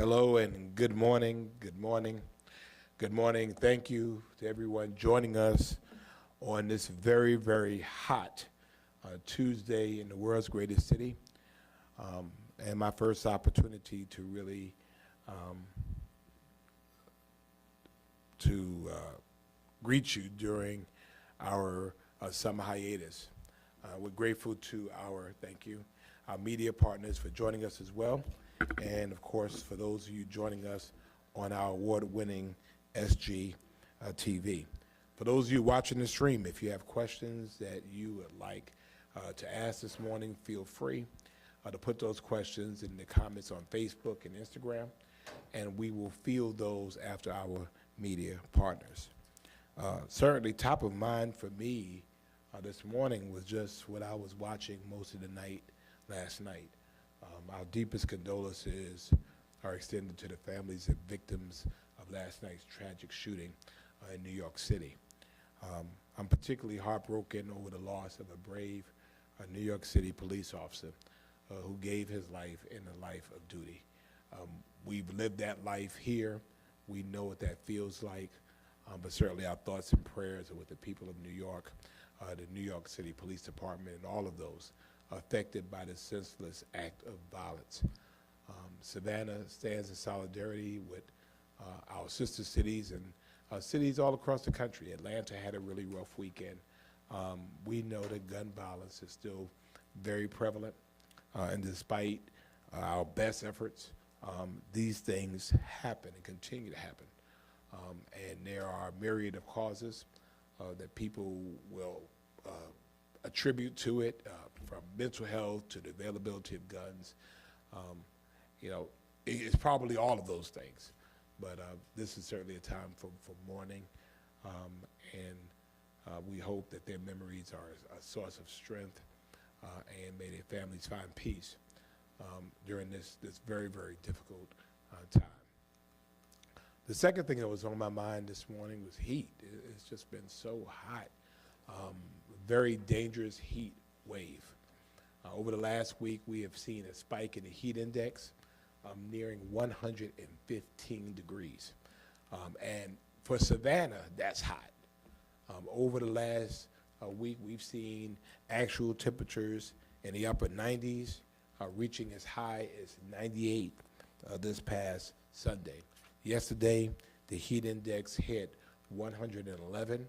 Hello and good morning, good morning, good morning. Thank you to everyone joining us on this very, very hot Tuesday in the world's greatest city. And my first opportunity to really um, greet you during our summer hiatus. We're grateful to thank you, our media partners for joining us as well. And of course, for those of you joining us on our award-winning SG TV. For those of you watching the stream, if you have questions that you would like to ask this morning, feel free to put those questions in the comments on Facebook and Instagram, and we will field those after our media partners. Certainly top of mind for me this morning was just what I was watching most of the night last night. Our deepest condolences are extended to the families of victims of last night's tragic shooting in New York City. I'm particularly heartbroken over the loss of a brave New York City police officer who gave his life in a life of duty. We've lived that life here. We know what that feels like, but certainly our thoughts and prayers are with the people of New York, the New York City Police Department, and all of those affected by the senseless act of violence. Savannah stands in solidarity with our sister cities and cities all across the country. Atlanta had a really rough weekend. We know that gun violence is still very prevalent, and despite our best efforts, these things happen and continue to happen. And there are a myriad of causes that people will attribute to it, from mental health to the availability of guns. It's probably all of those things, but this is certainly a time for mourning, and we hope that their memories are a source of strength, and may their families find peace during this very, very difficult time. The second thing that was on my mind this morning was heat. It's just been so hot, very dangerous heat wave. Over the last week, we have seen a spike in the heat index nearing 115 degrees. And for Savannah, that's hot. Over the last week, we've seen actual temperatures in the upper 90s, reaching as high as 98 this past Sunday. Yesterday, the heat index hit 111,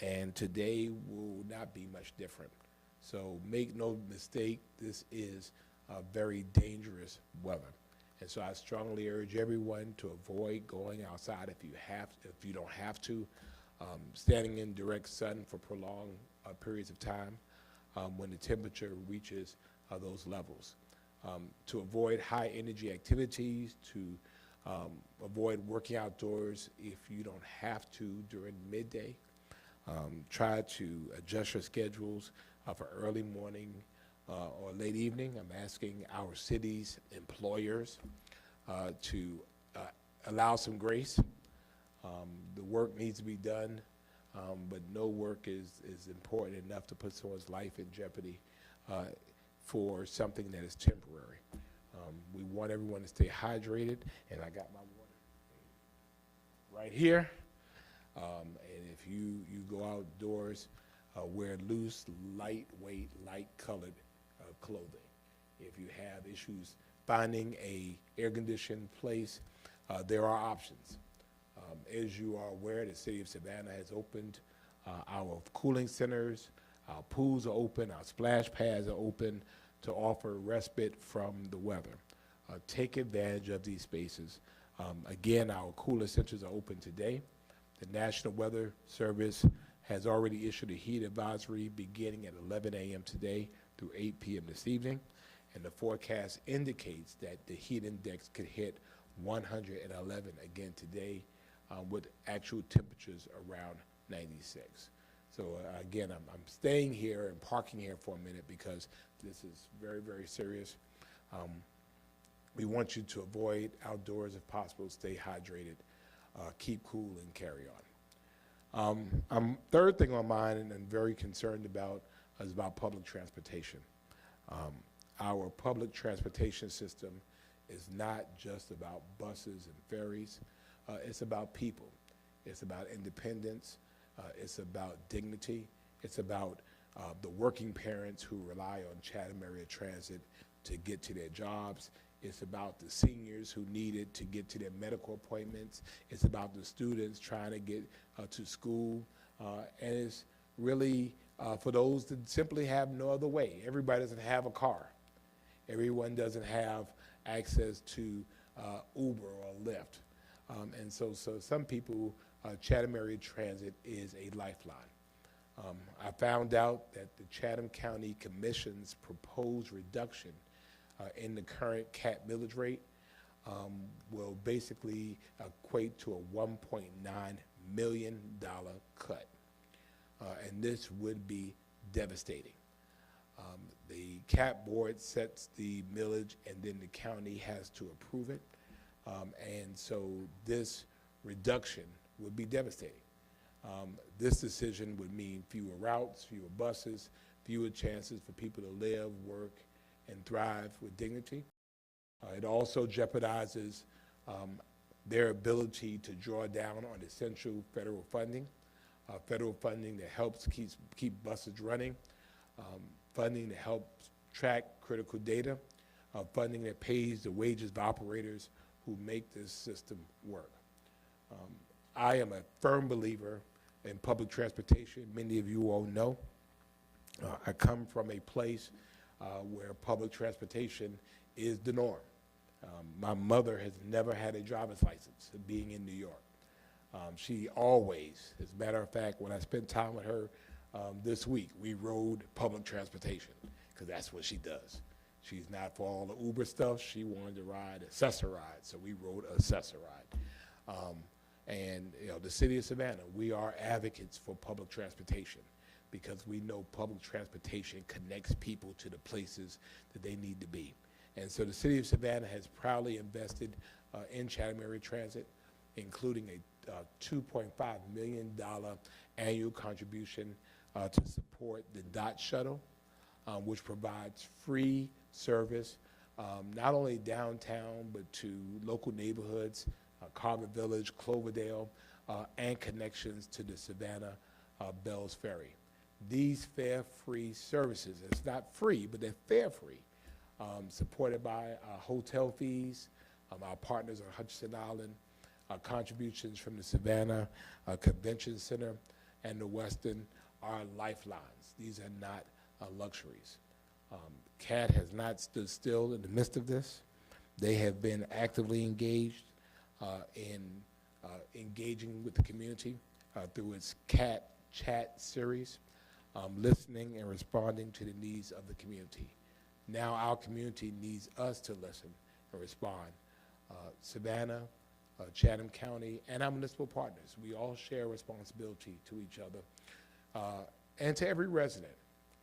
and today will not be much different. So make no mistake, this is a very dangerous weather. And so I strongly urge everyone to avoid going outside if you don't have to, standing in direct sun for prolonged periods of time when the temperature reaches those levels. To avoid high energy activities, to avoid working outdoors if you don't have to during midday. Try to adjust your schedules for early morning or late evening. I'm asking our city's employers to allow some grace. The work needs to be done, but no work is important enough to put someone's life in jeopardy for something that is temporary. We want everyone to stay hydrated, and I got my water right here. And if you go outdoors, wear loose, lightweight, light-colored clothing. If you have issues finding a air-conditioned place, there are options. As you are aware, the city of Savannah has opened our cooling centers, our pools are open, our splash pads are open to offer respite from the weather. Take advantage of these spaces. Again, our cooler centers are open today. The National Weather Service has already issued a heat advisory beginning at 11 a.m. today through 8 p.m. this evening, and the forecast indicates that the heat index could hit 111 again today, with actual temperatures around 96. So again, I'm staying here and parking here for a minute because this is very, very serious. We want you to avoid outdoors if possible, stay hydrated, keep cool, and carry on. Third thing on mind, and I'm very concerned about, is about public transportation. Our public transportation system is not just about buses and ferries. It's about people. It's about independence. It's about dignity. It's about the working parents who rely on Chatham Area Transit to get to their jobs. It's about the seniors who need it to get to their medical appointments. It's about the students trying to get to school. And it's really for those that simply have no other way. Everybody doesn't have a car. Everyone doesn't have access to Uber or Lyft. And so some people, Chatham Area Transit is a lifeline. I found out that the Chatham County Commission's proposed reduction in the current CAT millage rate will basically equate to a $1.9 million cut. And this would be devastating. The CAT board sets the millage and then the county has to approve it. And so this reduction would be devastating. This decision would mean fewer routes, fewer buses, fewer chances for people to live, work, and thrive with dignity. It also jeopardizes their ability to draw down on essential federal funding that helps keep buses running, funding that helps track critical data, funding that pays the wages of operators who make this system work. I am a firm believer in public transportation. Many of you all know. I come from a place where public transportation is the norm. My mother has never had a driver's license, being in New York. She always, as a matter of fact, when I spent time with her this week, we rode public transportation, because that's what she does. She's not for all the Uber stuff. She wanted to ride Access-a-Ride, so we rode Access-a-Ride. And the city of Savannah, we are advocates for public transportation because we know public transportation connects people to the places that they need to be. And so the city of Savannah has proudly invested in Chatham Area Transit, including a $2.5 million annual contribution to support the DOT shuttle, which provides free service not only downtown but to local neighborhoods, Carver Village, Cloverdale, and connections to the Savannah Bells Ferry. These fare-free services, it's not free, but they're fare-free, supported by hotel fees, our partners on Hutchinson Island, contributions from the Savannah Convention Center and the Westin are lifelines. These are not luxuries. CAT has not stood still in the midst of this. They have been actively engaged in engaging with the community through its CAT chat series, listening and responding to the needs of the community. Now our community needs us to listen and respond. Savannah, Chatham County, and our municipal partners, we all share responsibility to each other and to every resident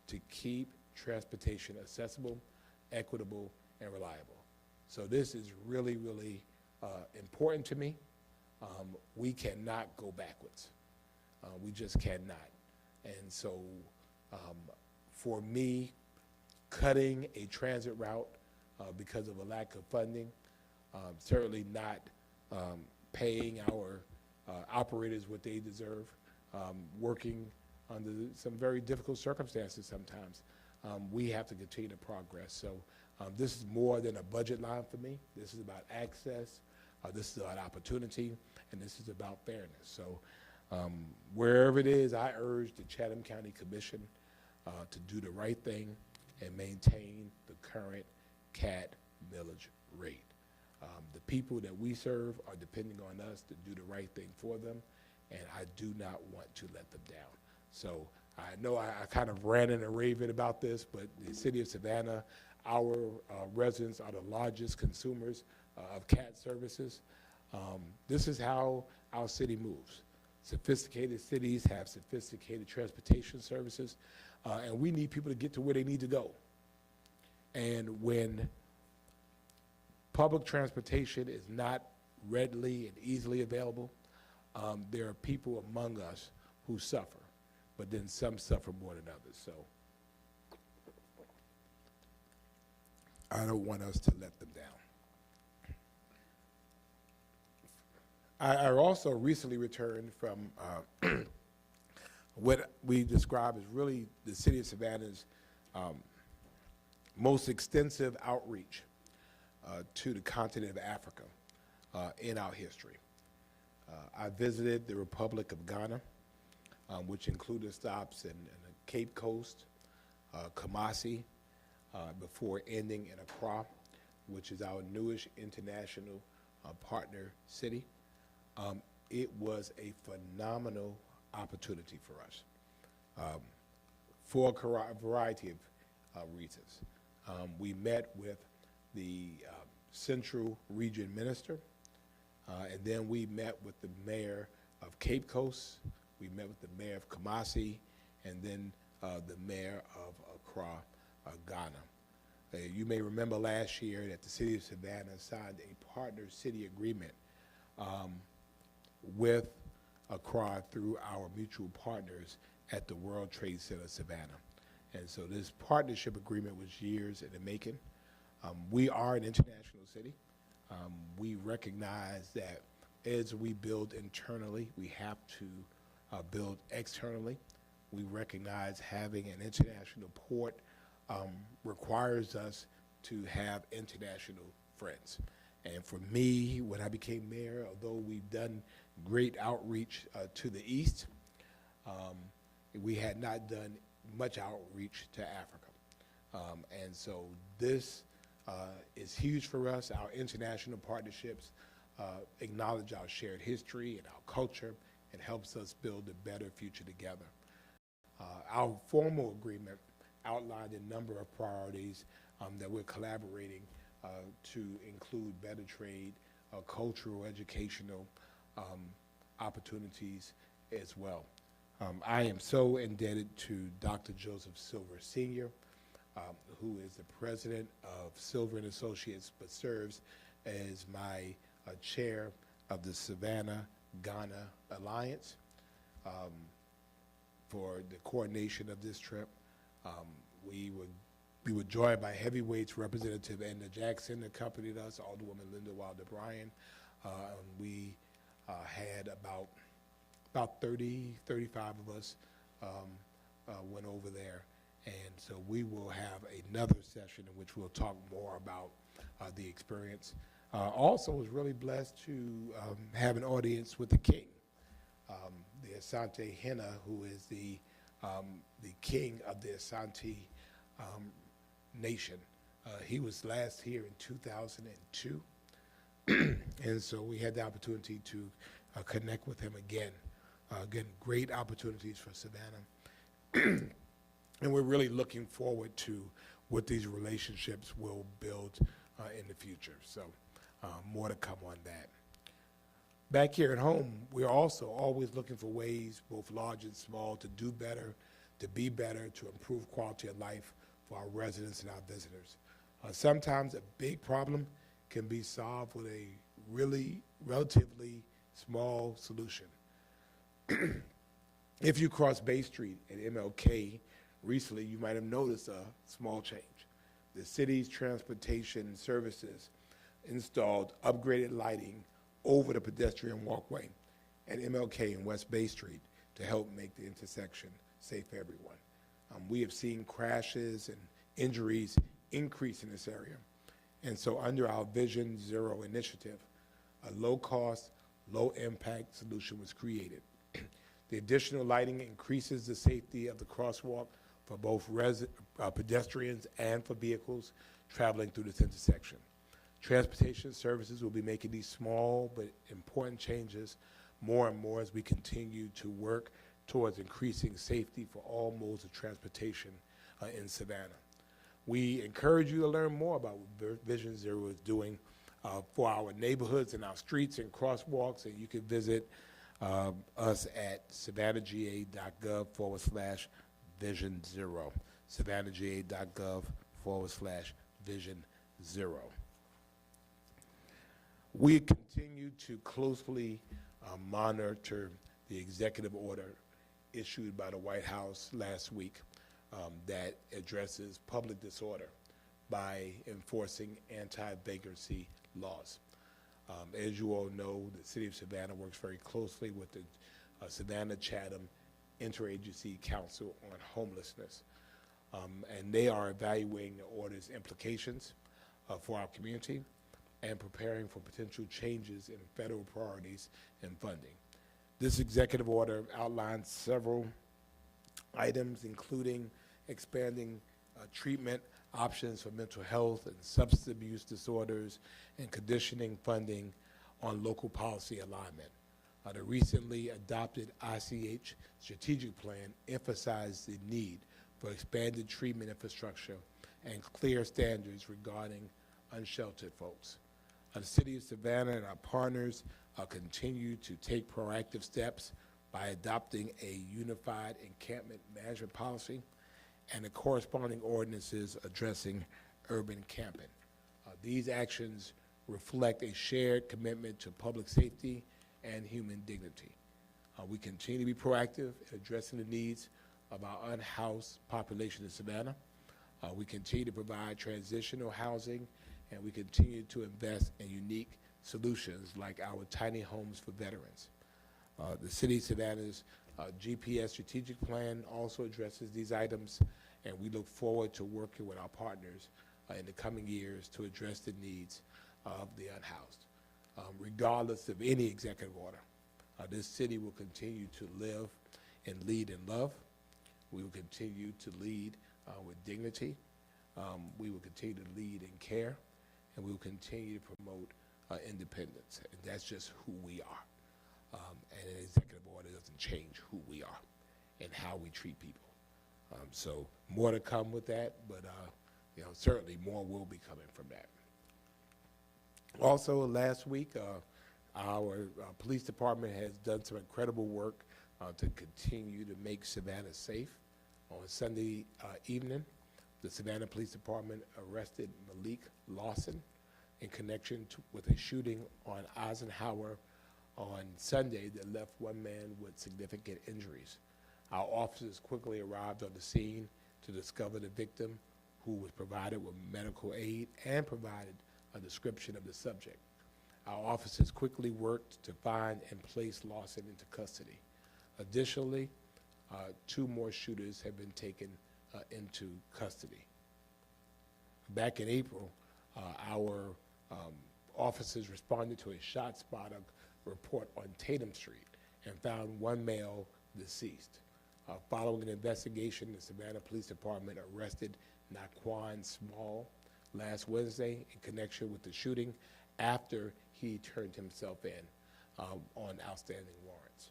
to keep transportation accessible, equitable, and reliable. So this is really, really important to me. We cannot go backwards. We just cannot. And so for me, cutting a transit route because of a lack of funding, certainly not paying our operators what they deserve, working under some very difficult circumstances sometimes. We have to continue to progress. So this is more than a budget line for me. This is about access, this is about opportunity, and this is about fairness. So wherever it is, I urge the Chatham County Commission to do the right thing and maintain the current CAT millage rate. The people that we serve are depending on us to do the right thing for them, and I do not want to let them down. So I know I kind of ranted and raved about this, but the city of Savannah, our residents are the largest consumers of CAT services. This is how our city moves. Sophisticated cities have sophisticated transportation services, and we need people to get to where they need to go. And when public transportation is not readily and easily available, there are people among us who suffer, but then some suffer more than others. So I don't want us to let them down. I also recently returned from what we describe as really the city of Savannah's most extensive outreach to the continent of Africa in our history. I visited the Republic of Ghana, which included stops in the Cape Coast, Kumasi, before ending in Accra, which is our newest international partner city. It was a phenomenal opportunity for us for a variety of reasons. We met with the Central Region Minister, and then we met with the mayor of Cape Coast, we met with the mayor of Kumasi, and then the mayor of Accra, Ghana. You may remember last year that the city of Savannah signed a partner city agreement with Accra through our mutual partners at the World Trade Center Savannah. And so this partnership agreement was years in the making. We are an international city. We recognize that as we build internally, we have to build externally. We recognize having an international port requires us to have international friends. And for me, when I became mayor, although we've done great outreach to the east, we had not done much outreach to Africa. And so this is huge for us. Our international partnerships acknowledge our shared history and our culture and helps us build a better future together. Our formal agreement outlined a number of priorities that we're collaborating to include better trade, cultural, educational opportunities as well. I am so indebted to Dr. Joseph Silver Sr., who is the president of Silver & Associates, but serves as my chair of the Savannah-Ghana Alliance for the coordination of this trip. We were joined by heavyweights Representative Edna Jackson accompanied us, Alderwoman Linda Wilder Bryan. We had about 30, 35 of us went over there. And so we will have another session in which we'll talk more about the experience. Also was really blessed to have an audience with the king, the Asante Henna, who is the king of the Asante nation. He was last here in 2002, and so we had the opportunity to connect with him again. Again, great opportunities for Savannah. And we're really looking forward to what these relationships will build in the future. So more to come on that. Back here at home, we're also always looking for ways, both large and small, to do better, to be better, to improve quality of life for our residents and our visitors. Sometimes a big problem can be solved with a really relatively small solution. If you cross Bay Street at MLK recently, you might have noticed a small change. The city's transportation services installed upgraded lighting over the pedestrian walkway at MLK and West Bay Street to help make the intersection safe for everyone. We have seen crashes and injuries increase in this area. And so under our Vision Zero initiative, a low-cost, low-impact solution was created. The additional lighting increases the safety of the crosswalk for both pedestrians and for vehicles traveling through this intersection. Transportation services will be making these small but important changes more and more as we continue to work towards increasing safety for all modes of transportation in Savannah. We encourage you to learn more about what Vision Zero is doing for our neighborhoods and our streets and crosswalks, and you can visit us at savannahga.gov/Vision Zero, savannahga.gov/Vision Zero. We continue to closely monitor the executive order issued by the White House last week that addresses public disorder by enforcing anti-vagrancy laws. As you all know, the City of Savannah works very closely with the Savannah-Chatham Interagency Council on Homelessness. And they are evaluating the order's implications for our community and preparing for potential changes in federal priorities and funding. This executive order outlines several items, including expanding treatment options for mental health and substance abuse disorders and conditioning funding on local policy alignment. The recently adopted ICH strategic plan emphasized the need for expanded treatment infrastructure and clear standards regarding unsheltered folks. The City of Savannah and our partners continue to take proactive steps by adopting a unified encampment management policy and the corresponding ordinances addressing urban camping. These actions reflect a shared commitment to public safety and human dignity. We continue to be proactive in addressing the needs of our unhoused population in Savannah. We continue to provide transitional housing, and we continue to invest in unique solutions like our tiny homes for veterans. The City of Savannah's GPS strategic plan also addresses these items, and we look forward to working with our partners in the coming years to address the needs of the unhoused. Regardless of any executive order, this city will continue to live and lead in love. We will continue to lead with dignity. We will continue to lead in care, and we will continue to promote independence. And that's just who we are. And an executive order doesn't change who we are and how we treat people. So more to come with that, but certainly more will be coming from that. Also, last week, our police department has done some incredible work to continue to make Savannah safe. On Sunday evening, the Savannah Police Department arrested Malik Lawson in connection with a shooting on Eisenhower on Sunday that left one man with significant injuries. Our officers quickly arrived on the scene to discover the victim, who was provided with medical aid and provided a description of the subject. Our officers quickly worked to find and place Lawson into custody. Additionally, 2 more shooters have been taken into custody. Back in April, our officers responded to a ShotSpotter report on Tatum Street and found one male deceased. Following an investigation, the Savannah Police Department arrested Naquan Small last Wednesday in connection with the shooting after he turned himself in on outstanding warrants.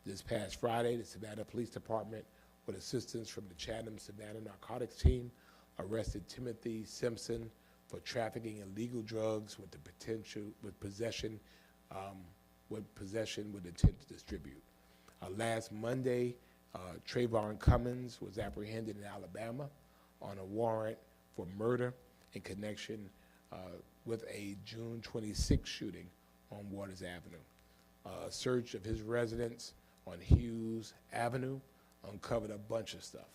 This past Friday, the Savannah Police Department, with assistance from the Chatham-Savannah Narcotics Team, arrested Timothy Simpson for trafficking illegal drugs with possession with intent to distribute. Last Monday, Trayvon Cummins was apprehended in Alabama on a warrant for murder in connection with a June 26 shooting on Waters Avenue. A search of his residence on Hughes Avenue uncovered a bunch of stuff.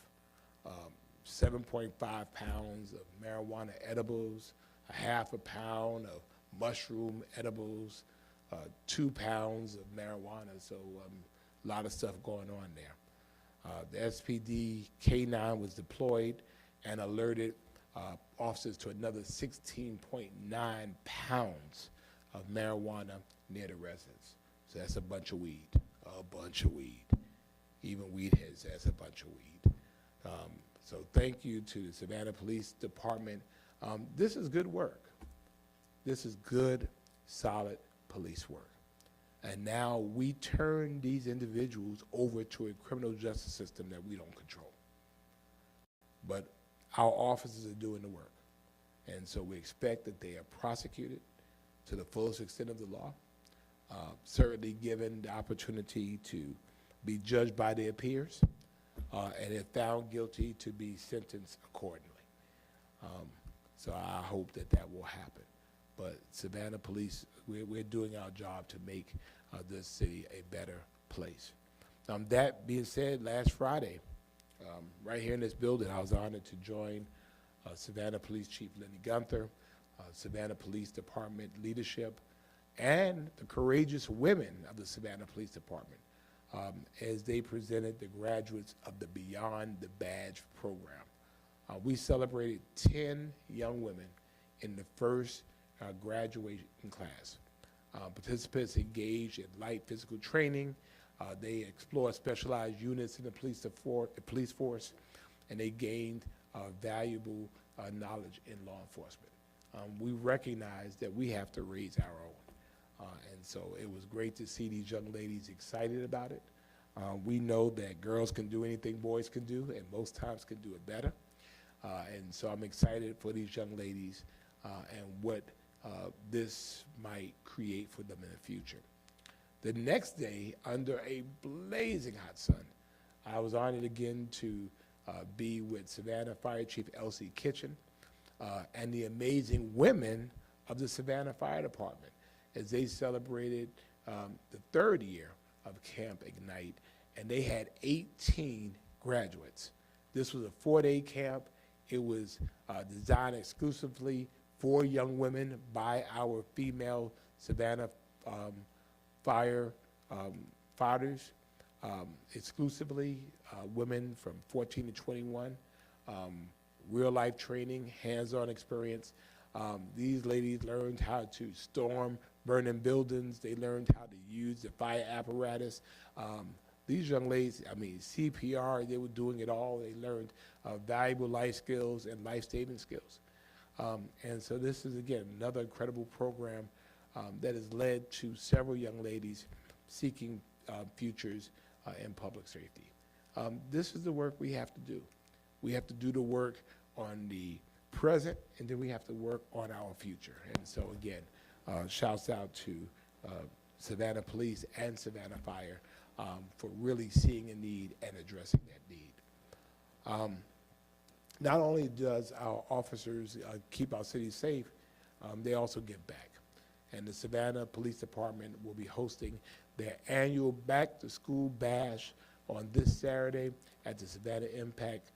7.5 pounds of marijuana edibles, a half a pound of mushroom edibles, 2 pounds of marijuana, so a lot of stuff going on there. The SPD K-9 was deployed and alerted officers to another 16.9 pounds of marijuana near the residence. So that's a bunch of weed, Even weed heads, that's a bunch of weed. So thank you to the Savannah Police Department. This is good work. This is good, solid police work. And now we turn these individuals over to a criminal justice system that we don't control. But our officers are doing the work. And so we expect that they are prosecuted to the fullest extent of the law, certainly given the opportunity to be judged by their peers, and if found guilty, to be sentenced accordingly. So I hope that that will happen. But Savannah Police, we're doing our job to make this city a better place. That being said, last Friday, right here in this building, I was honored to join Savannah Police Chief Lenny Gunther, Savannah Police Department leadership, and the courageous women of the Savannah Police Department as they presented the graduates of the Beyond the Badge program. We celebrated 10 young women in the first graduation class. Participants engaged in light physical training. They explored specialized units in the police force, and they gained valuable knowledge in law enforcement. We recognize that we have to raise our own. And so it was great to see these young ladies excited about it. We know that girls can do anything boys can do, and most times can do it better. And so I'm excited for these young ladies and what this might create for them in the future. The next day, under a blazing hot sun, I was honored again to be with Savannah Fire Chief Elsie Kitchen and the amazing women of the Savannah Fire Department as they celebrated the third year of Camp Ignite, and they had 18 graduates. This was a 4-day camp. It was designed exclusively for young women by our female Savannah fighters, exclusively women from 14 to 21, real-life training, hands-on experience. These ladies learned how to storm burning buildings. They learned how to use the fire apparatus. These young ladies, I mean, CPR, they were doing it all. They learned valuable life skills and life-saving skills. And so this is, again, another incredible program that has led to several young ladies seeking futures in public safety. This is the work we have to do. We have to do the work on the present, and then we have to work on our future. And so, again, shouts out to Savannah Police and Savannah Fire for really seeing a need and addressing that need. Not only does our officers keep our city safe, they also give back. And the Savannah Police Department will be hosting their annual Back to School Bash on this Saturday at the Savannah Impact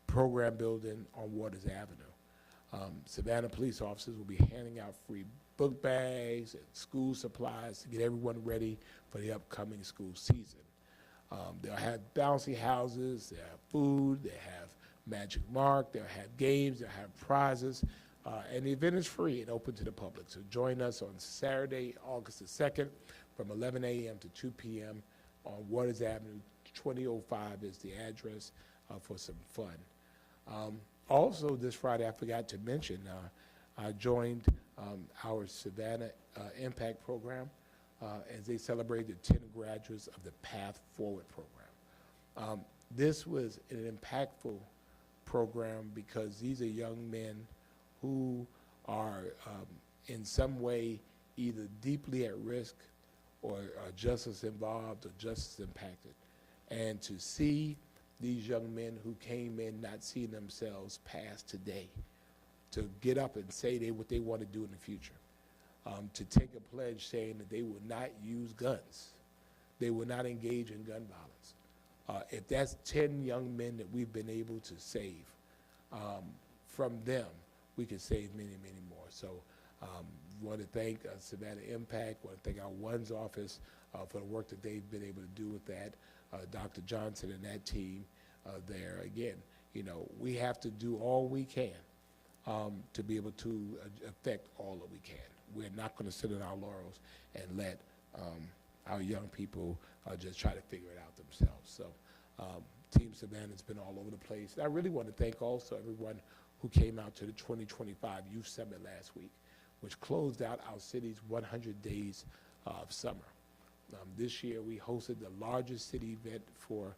Program Building on Waters Avenue. Savannah police officers will be handing out free book bags and school supplies to get everyone ready for the upcoming school season. They'll have bouncy houses, they'll have food, they'll have Magic Mark, they'll have games, they'll have prizes, and the event is free and open to the public. So join us on Saturday, August the 2nd from 11 a.m. to 2 p.m. on Waters Avenue. 2005 is the address for some fun. Also this Friday, I forgot to mention, I joined our Savannah Impact program as they celebrated 10 graduates of the Path Forward program. This was an impactful program because these are young men who are in some way either deeply at risk or are just as involved or just as impacted. And to see these young men who came in not seeing themselves past today, to get up and say what they want to do in the future, to take a pledge saying that they will not use guns, they will not engage in gun violence. If that's 10 young men that we've been able to save, from them, we can save many, many more. So we want to thank Savannah Impact, want to thank our ONES office for the work that they've been able to do with that, Dr. Johnson and that team there. Again, you know, we have to do all we can to be able to affect all that we can. We're not going to sit on our laurels and let our young people just try to figure it out themselves. So Team Savannah's been all over the place. I really want to thank also everyone who came out to the 2025 Youth Summit last week, which closed out our city's 100 days of summer. This year we hosted the largest city event for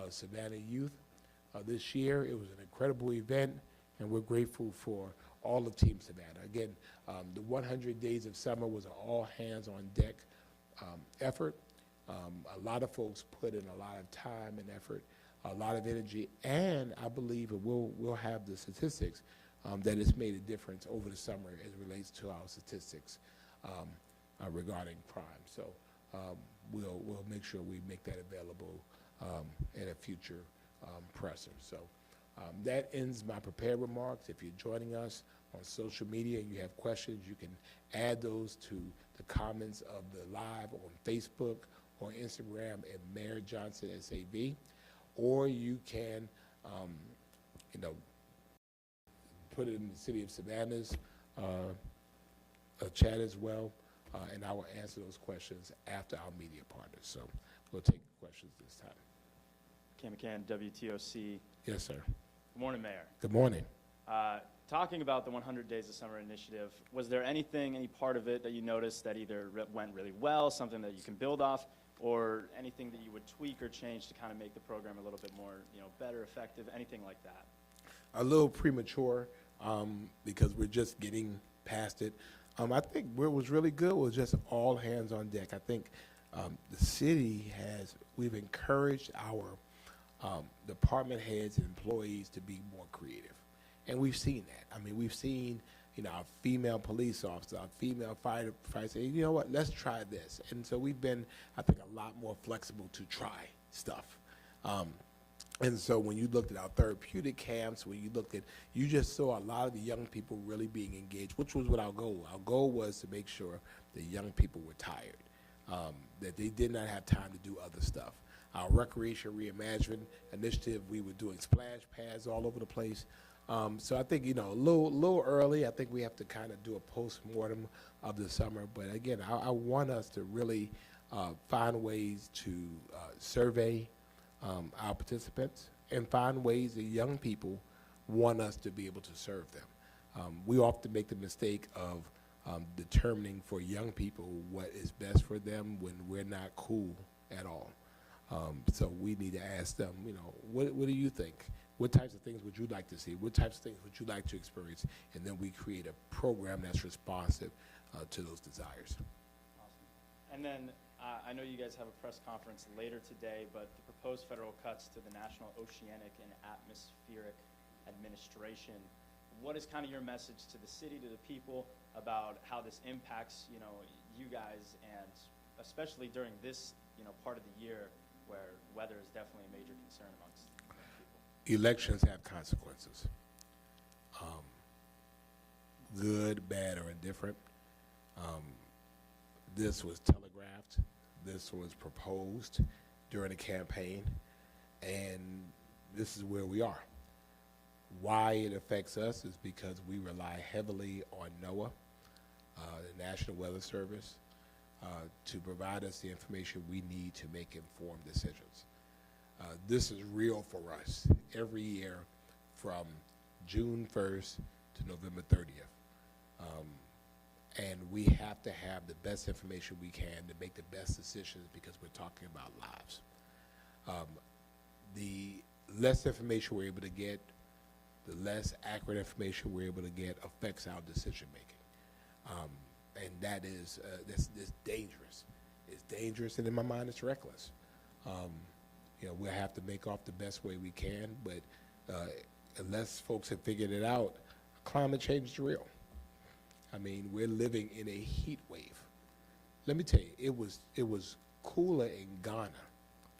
Savannah youth. This year it was an incredible event, and we're grateful for all of Team Savannah. Again, the 100 days of summer was an all-hands-on-deck effort. A lot of folks put in a lot of time and effort, a lot of energy, and I believe we'll have the statistics that it's made a difference over the summer as it relates to our statistics regarding crime. So we'll make sure we make that available in a future presser. So that ends my prepared remarks. If you're joining us on social media and you have questions, you can add those to the comments of the live on Facebook or Instagram at Mayor Johnson SAV, or you can, you know, put it in the City of Savannah's chat as well, and I will answer those questions after our media partners. So we'll take questions this time. Cam McCann, WTOC. Yes, sir. Good morning, Mayor. Good morning. Talking about the 100 Days of Summer initiative, was there anything, any part of it that you noticed that either went really well, something that you can build off, or anything that you would tweak or change to kind of make the program a little bit more, better, effective, anything like that? A little premature because we're just getting past it. I think what was really good was just all hands on deck. I think the city we've encouraged our department heads and employees to be more creative. And we've seen that. I mean, we've seen, our female police officers, our female firefighters say, you know what, let's try this. And so we've been, I think, a lot more flexible to try stuff. And so when you looked at our therapeutic camps, when you looked at, you just saw a lot of the young people really being engaged, which was what our goal. Our goal was to make sure the young people were tired, that they did not have time to do other stuff. Our recreation reimagined initiative, we were doing splash pads all over the place. So I think, a little early. I think we have to kind of do a post-mortem of the summer. But again, I want us to really find ways to survey our participants and find ways that young people want us to be able to serve them. We often make the mistake of determining for young people what is best for them when we're not cool at all. So we need to ask them, what do you think? What types of things would you like to see? What types of things would you like to experience? And then we create a program that's responsive to those desires. Awesome. And then I know you guys have a press conference later today, but the proposed federal cuts to the National Oceanic and Atmospheric Administration, what is kind of your message to the city, to the people, about how this impacts, you guys, and especially during this, part of the year where weather is definitely a major concern amongst people? Elections have consequences, good, bad, or indifferent. This was telegraphed. This was proposed during the campaign, and this is where we are. Why it affects us is because we rely heavily on NOAA, the National Weather Service, to provide us the information we need to make informed decisions. This is real for us every year from June 1st to November 30th. And we have to have the best information we can to make the best decisions because we're talking about lives. The less information we're able to get, the less accurate information we're able to get affects our decision making. And that is that's dangerous. It's dangerous, and in my mind, it's reckless. We'll have to make off the best way we can, but unless folks have figured it out, climate change is real. I mean, we're living in a heat wave. Let me tell you, it was cooler in Ghana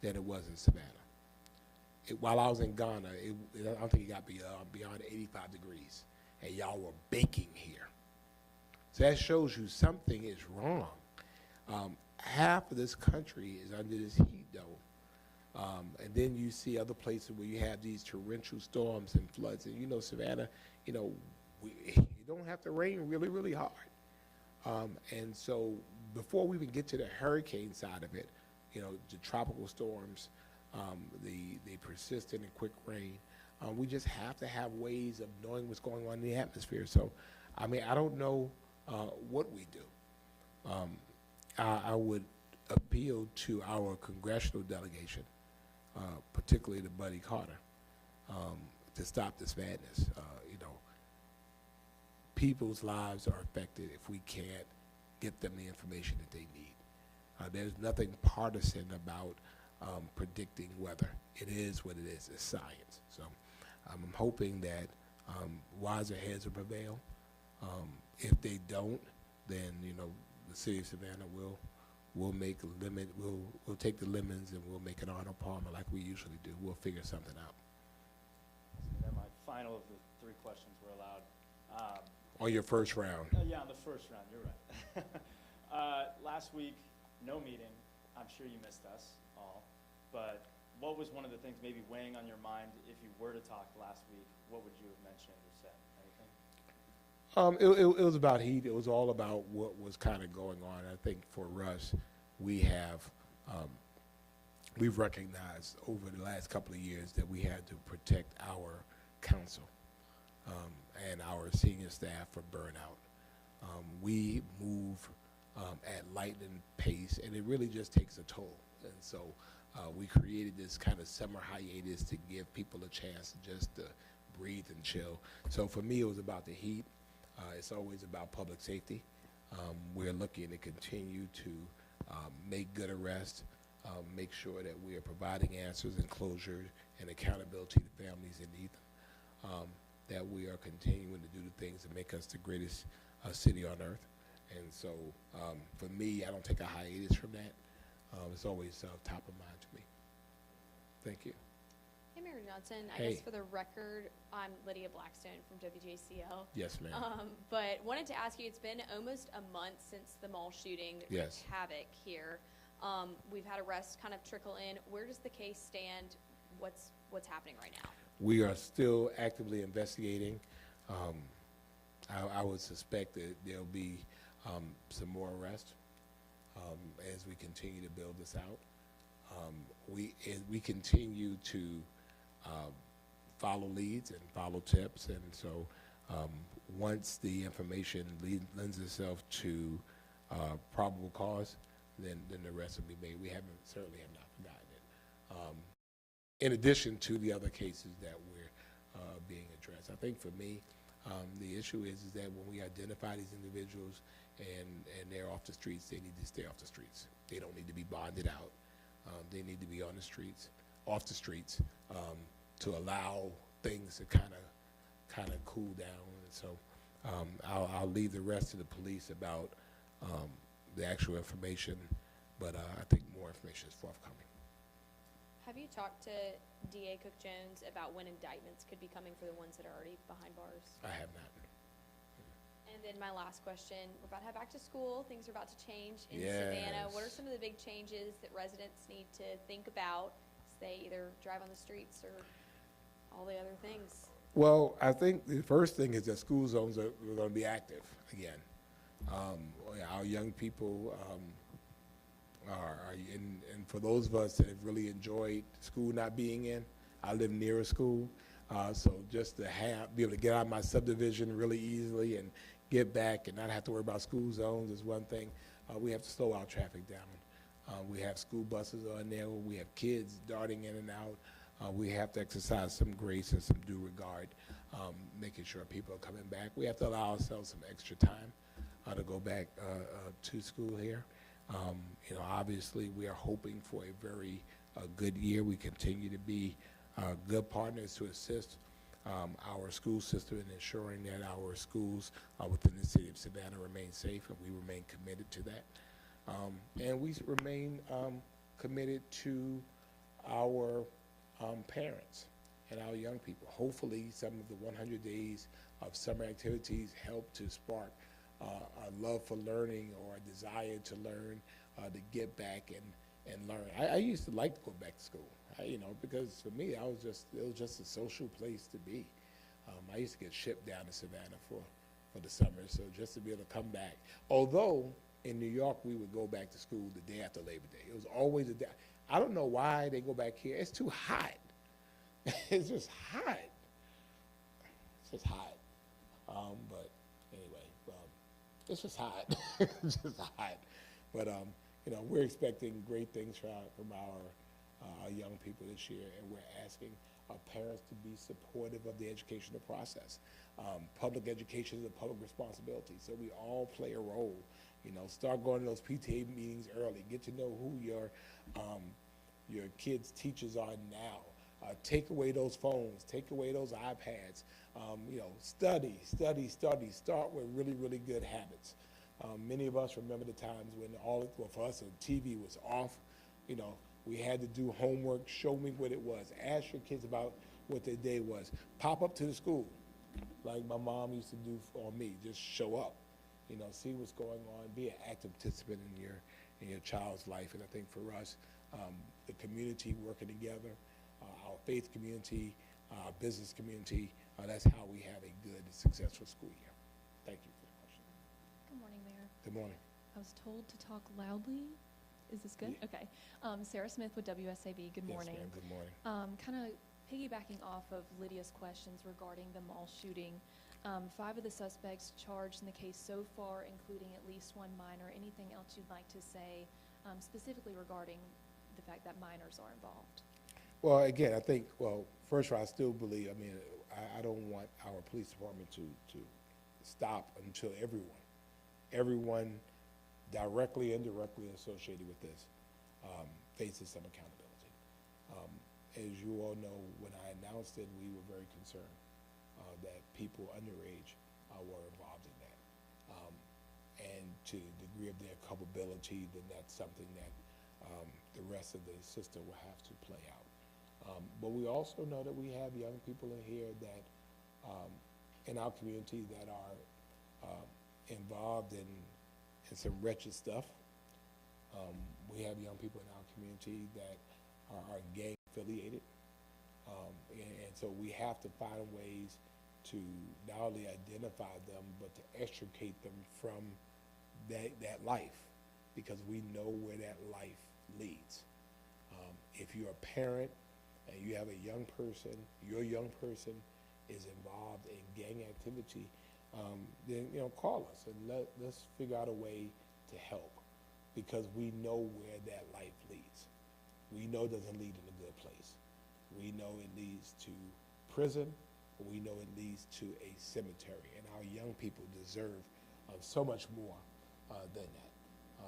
than it was in Savannah. While I was in Ghana, I don't think it got beyond 85 degrees, and y'all were baking here. So that shows you something is wrong. Half of this country is under this heat dome. And then you see other places where you have these torrential storms and floods. And Savannah, it don't have to rain really, really hard. And so before we even get to the hurricane side of it, the tropical storms, the persistent and quick rain, we just have to have ways of knowing what's going on in the atmosphere. So, I mean, I don't know what we do. I would appeal to our congressional delegation, particularly to Buddy Carter, to stop this madness. People's lives are affected if we can't get them the information that they need. There's nothing partisan about predicting weather. It is what it is. It's science. So I'm hoping that wiser heads will prevail. If they don't, then the city of Savannah will make a limit. We'll take the lemons and we'll make an Arnold Palmer like we usually do. We'll figure something out. And then my final of the three questions we're allowed. On your first round. Yeah, on the first round, you're right. Last week, no meeting. I'm sure you missed us all. But what was one of the things maybe weighing on your mind if you were to talk last week? What would you have mentioned or said? Anything? It was about heat. It was all about what was kind of going on. I think for us, we've recognized over the last couple of years that we had to protect our council and our senior staff from burnout. We move at lightning pace, and it really just takes a toll. And so we created this kind of summer hiatus to give people a chance just to breathe and chill. So for me, it was about the heat. It's always about public safety. We're looking to continue to make good arrests, make sure that we are providing answers and closure and accountability to families in need them, that we are continuing to do the things that make us the greatest city on earth. And so for me, I don't take a hiatus from that. It's always top of mind to me. Thank you. Hey, Mayor Johnson. I Hey. guess for the record, I'm Lydia Blackstone from WJCL. Yes, ma'am. But wanted to ask you, it's been almost a month since the mall shooting Yes. havoc here. We've had arrests kind of trickle in. Where does the case stand? What's happening right now? We are still actively investigating. I would suspect that there'll be some more arrests as we continue to build this out. We continue to follow leads and follow tips, and so once the information lends itself to probable cause, then the rest will be made. We certainly have not forgotten it. In addition to the other cases that we're being addressed, I think for me, the issue is that when we identify these individuals and they're off the streets, they need to stay off the streets. They don't need to be bonded out. They need to be on the streets, off the streets, to allow things to kind of cool down. And so I'll leave the rest to the police about the actual information, but I think more information is forthcoming. Have you talked to DA Cook Jones about when indictments could be coming for the ones that are already behind bars? I have not. And then my last question, we're about to have back to school. Things are about to change in Yes. Savannah. What are some of the big changes that residents need to think about as they either drive on the streets or all the other things? Well, I think the first thing is that school zones are going to be active again. Our young people and for those of us that have really enjoyed school not being in, I live near a school, so just to be able to get out of my subdivision really easily and get back and not have to worry about school zones is one thing. We have to slow our traffic down. We have school buses on there. We have kids darting in and out. We have to exercise some grace and some due regard, making sure people are coming back. We have to allow ourselves some extra time to go back to school here. Obviously, we are hoping for a very good year. We continue to be good partners to assist our school system in ensuring that our schools within the city of Savannah remain safe, and we remain committed to that. And we remain committed to our parents and our young people. Hopefully, some of the 100 days of summer activities help to spark a love for learning or a desire to learn, to get back and learn. I used to like to go back to school, because for me, it was just a social place to be. I used to get shipped down to Savannah for the summer, so just to be able to come back. Although in New York, we would go back to school the day after Labor Day. It was always a day. I don't know why they go back here. It's too hot. It's just hot. It's just hot. But anyway, it's just hot. It's just hot. But we're expecting great things from our young people this year, and we're asking our parents to be supportive of the educational process. Public education is a public responsibility, so we all play a role. Start going to those PTA meetings early. Get to know who your kids' teachers are now. Take away those phones. Take away those iPads. Study. Start with really, really good habits. Many of us remember the times when for us, the TV was off. We had to do homework. Show me what it was. Ask your kids about what their day was. Pop up to the school. like my mom used to do for me. Just show up, see what's going on, be an active participant in your child's life. And I think for us, the community working together, our faith community, our business community, that's how we have a good and successful school year. Thank you for the question. Good morning, Mayor. Good morning. I was told to talk loudly. Is this good? Yeah. Okay. Sarah Smith with WSAB. Good morning. Yes, ma'am. Good morning. Kind of piggybacking off of Lydia's questions regarding the mall shooting. 5 of the suspects charged in the case so far, including at least 1 minor. Anything else you'd like to say specifically regarding the fact that minors are involved? Well, again, I think, first of all, I still believe, I don't want our police department to stop until everyone directly and indirectly associated with this faces some accountability. As you all know, when I announced it, we were very concerned that people underage were involved in that. And to the degree of their culpability, then that's something that the rest of the system will have to play out. But we also know that we have young people in here that, in our community, that are involved in some wretched stuff. We have young people in our community that are gang affiliated. And so we have to find ways to not only identify them, but to extricate them from that life, because we know where that life leads. If you're a parent and you have a young person, your young person is involved in gang activity, then call us and let's figure out a way to help, because we know where that life leads. We know it doesn't lead in a good place. We know it leads to prison. We know it leads to a cemetery, and our young people deserve so much more than that.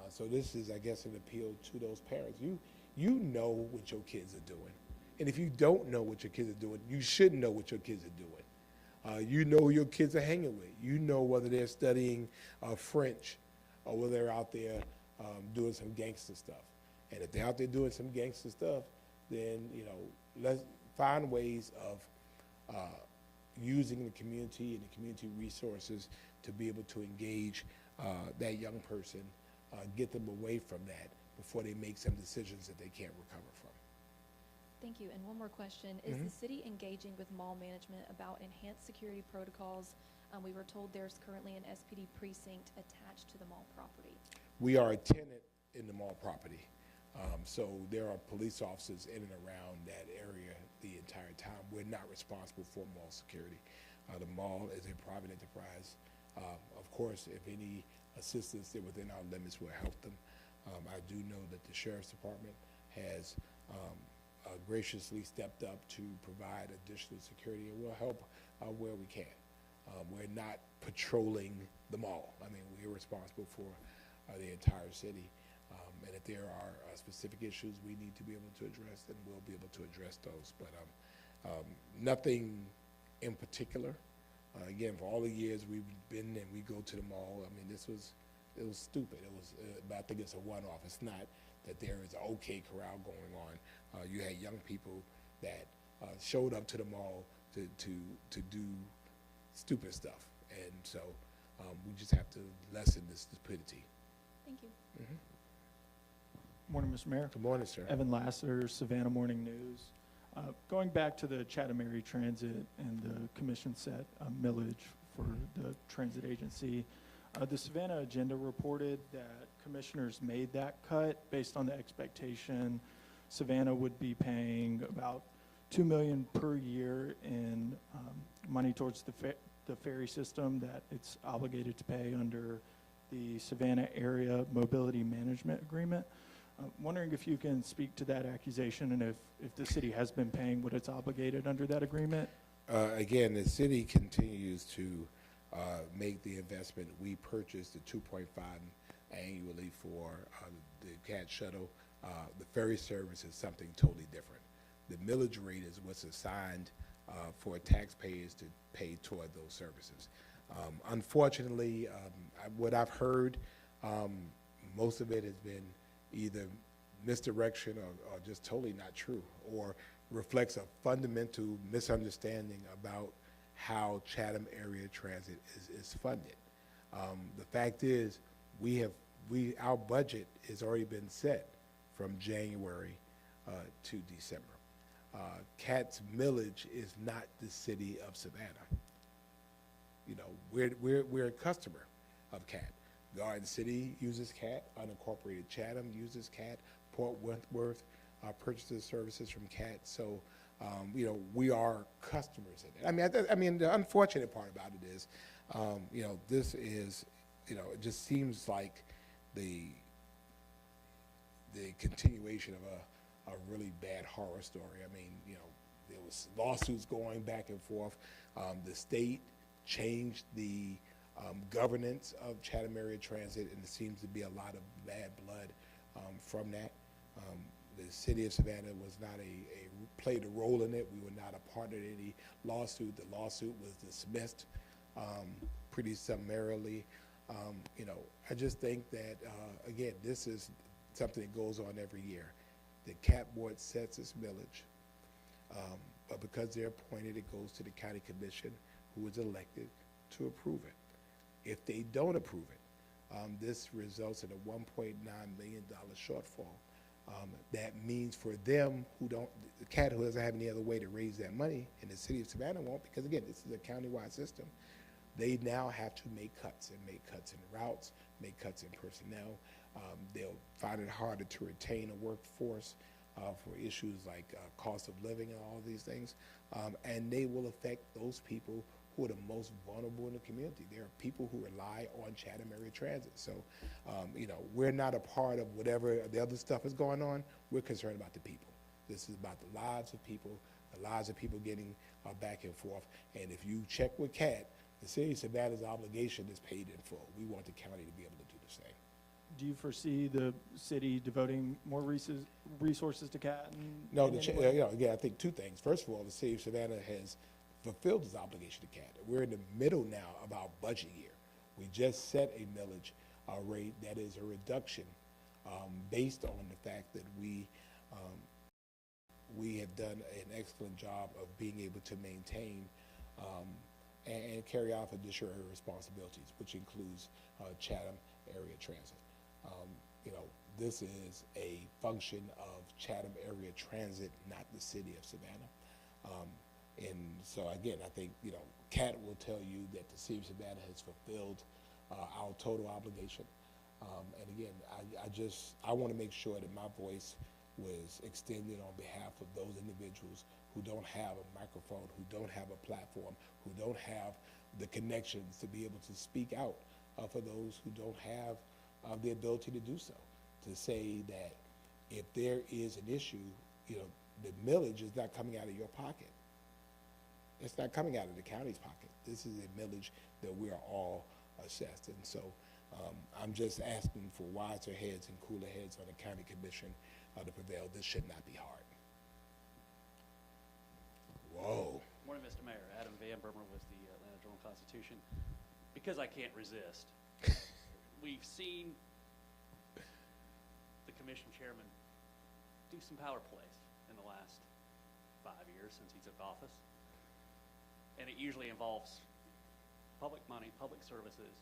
So this is, I guess, an appeal to those parents. You know what your kids are doing. And if you don't know what your kids are doing, you should know what your kids are doing. You know who your kids are hanging with. You know whether they're studying French or whether they're out there doing some gangster stuff. And if they're out there doing some gangster stuff, then, let's find ways of using the community and the community resources to be able to engage that young person, get them away from that before they make some decisions that they can't recover from. Thank you. And one more question. Is the city engaging with mall management about enhanced security protocols? We were told there's currently an SPD precinct attached to the mall property. We are a tenant in the mall property. So there are police officers in and around that area the entire time. We're not responsible for mall security. The mall is a private enterprise. Of course, if any assistance within our limits will help them. I do know that the Sheriff's Department has graciously stepped up to provide additional security, and we'll help where we can. We're not patrolling the mall. We're responsible for the entire city. And if there are specific issues we need to be able to address, then we'll be able to address those. But nothing in particular. Again, for all the years we've been and we go to the mall, it was stupid. But I think it's a one-off. It's not that there is an OK Corral going on. You had young people that showed up to the mall to do stupid stuff. And so we just have to lessen this stupidity. Thank you. Morning, Mr. Mayor. Good morning, sir. Evan Lasser, Savannah Morning News. Going back to the Chatham Area Transit and the commission set millage for the transit agency, the Savannah Agenda reported that commissioners made that cut based on the expectation Savannah would be paying about $2 million per year in money towards the ferry system that it's obligated to pay under the Savannah Area Mobility Management Agreement. Wondering if you can speak to that accusation and if the city has been paying what it's obligated under that agreement. Again, the city continues to make the investment. We purchased the 2.5 annually for the CAT shuttle. The ferry service is something totally different. The millage rate is what's assigned for taxpayers to pay toward those services. Unfortunately, what I've heard, most of it has been either misdirection or just totally not true, or reflects a fundamental misunderstanding about how Chatham Area Transit is funded. The fact is, our budget has already been set from January to December. CAT's millage is not the city of Savannah. You know, we're a customer of CAT. Garden City uses CAT, unincorporated Chatham uses CAT, Port Wentworth purchases services from CAT. So, you know, we are customers in it. I mean, the unfortunate part about it is, you know, this is, you know, it just seems like the continuation of a really bad horror story. I mean, you know, there was lawsuits going back and forth. The state changed the governance of Chatham Area Transit, and there seems to be a lot of bad blood from that. The city of Savannah was not played a role in it. We were not a part of any lawsuit. The lawsuit was dismissed pretty summarily. You know, I just think that, again, this is something that goes on every year. The CAT board sets its millage, but because they're appointed, it goes to the county commission, who is elected to approve it. If they don't approve it, this results in a $1.9 million shortfall. That means for them who don't, the CAT who doesn't have any other way to raise that money, and the city of Savannah won't, because again, this is a countywide system, they now have to make cuts, and make cuts in routes, make cuts in personnel. They'll find it harder to retain a workforce for issues like cost of living and all of these things. And they will affect those people who are the most vulnerable in the community. There are people who rely on Chatham Area Transit. So, you know, we're not a part of whatever the other stuff is going on. We're concerned about the people. This is about the lives of people, getting back and forth. And if you check with CAT, the city of Savannah's obligation is paid in full. We want the county to be able to do the same. Do you foresee the city devoting more resources to CAT? No, you know, again, I think two things. First of all, the city of Savannah has fulfilled its obligation to CAT. We're in the middle now of our budget year. We just set a millage rate that is a reduction based on the fact that we have done an excellent job of being able to maintain and carry out fiduciary responsibilities, which includes Chatham Area Transit. You know, this is a function of Chatham Area Transit, not the city of Savannah. And so again, I think, you know, CAT will tell you that the city of Savannah has fulfilled our total obligation. And again, I want to make sure that my voice was extended on behalf of those individuals who don't have a microphone, who don't have a platform, who don't have the connections to be able to speak out for those who don't have the ability to do so. To say that if there is an issue, you know, the millage is not coming out of your pocket. It's not coming out of the county's pocket. This is a millage that we are all assessed. And so I'm just asking for wiser heads and cooler heads on the county commission to prevail. This should not be hard. Whoa. Morning, Mr. Mayor. Adam Van Burmer with the Atlanta Journal-Constitution. Because I can't resist, we've seen the commission chairman do some power plays in the last 5 years since he took office. And it usually involves public money, public services,